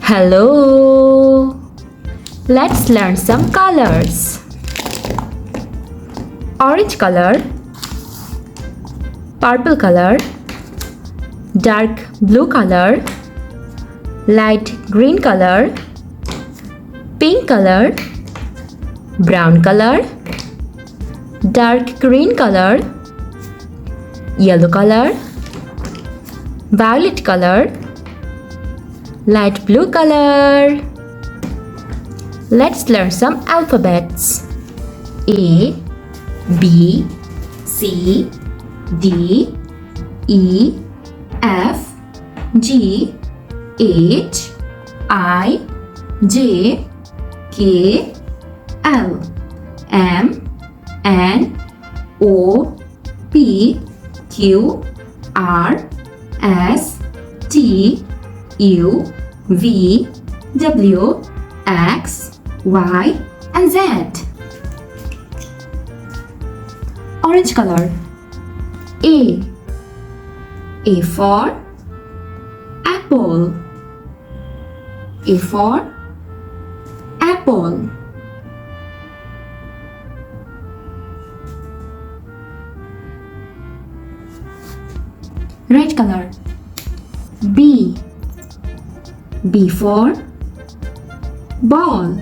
Hello! Let's learn some colors. Orange color, purple color, dark blue color, light green color, pink color, brown color, dark green color, yellow color, violet color, light blue color. Let's learn some alphabets. A, B, C, D, E, F, G, H, I, J, K, L, M, N, O, P, Q, R, S, T, U, V, W, X, Y, and Z. Orange color. A for apple. A for apple. Red color. B for ball.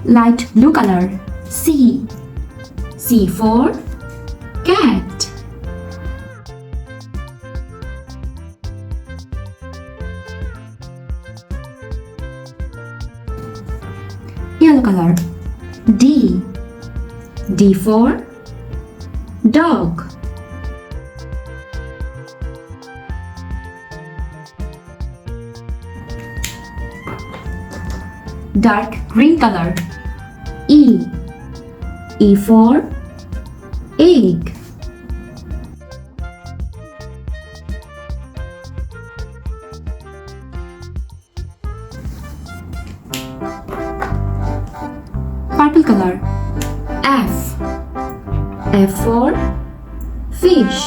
Light blue color. C for cat. Yellow color. D for dog. Dark green color. E for egg. Purple color. F for fish.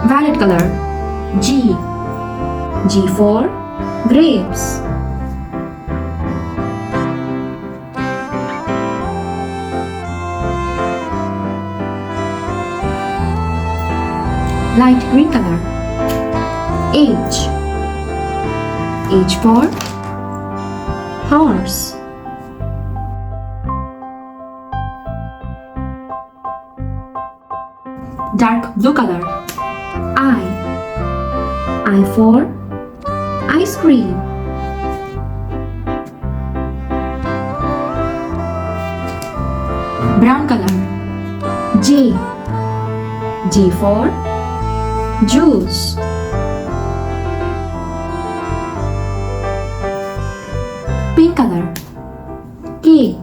Violet color. G for grapes. Light green color. H for horse. Dark blue color. I for ice cream. Brown color. J for juice. Pink color. K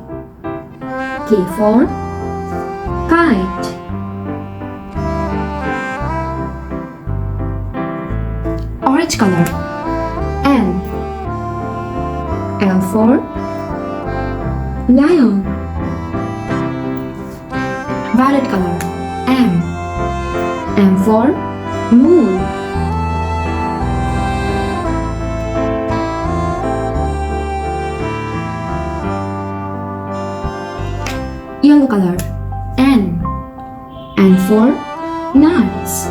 for kite. Orange color. L for lion. Violet color. M for moon. Yellow color. N for nuts.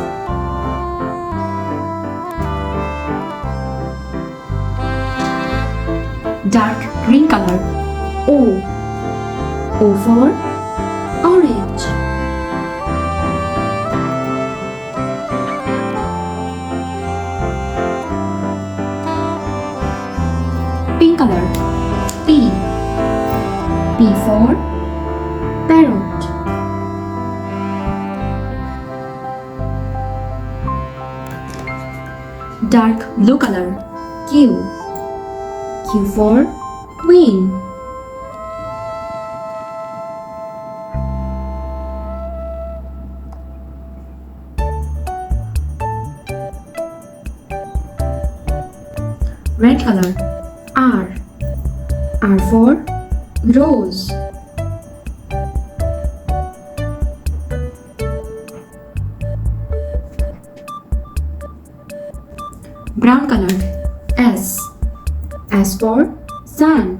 Dark green color. O for orange. Pink color. P for parrot. Dark blue color. Q for queen. Red color. R. R for rose. Brown color. S. S for sun.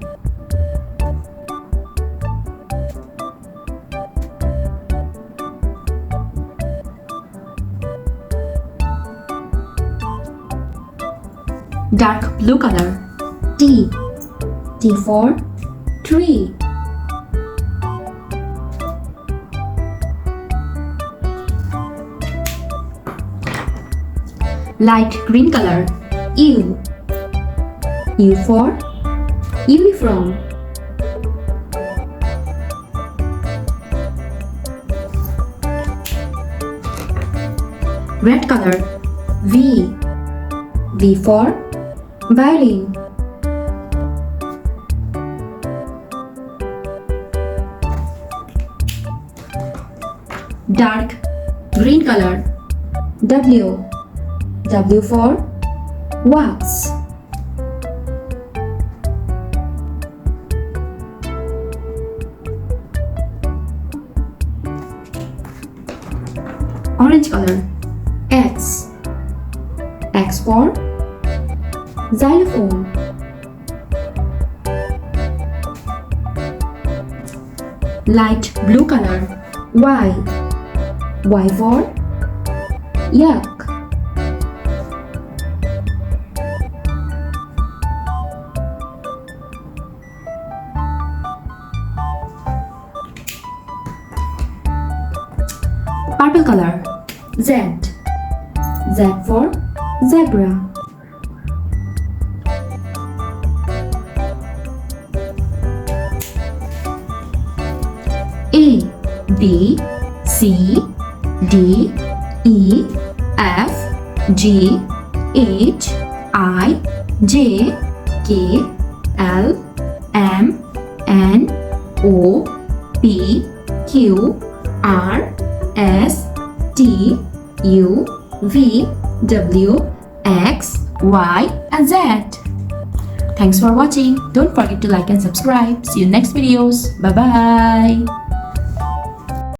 Dark blue color. T. T for tree. Light green color. U. U for uniform. Red color. V. V for violin. Dark green color. W. W for wax. Orange color. X. X for xylophone. Light blue color. Y. Y for yak. Purple color. Z. Z for zebra. A. B. C. D. E. F. G. H. I. J. K. L. M. N. O. P. Q. R. S. T. U. V. W. X. Y. and Z. Thanks for watching. Don't forget to like and subscribe. See you next videos. Bye bye.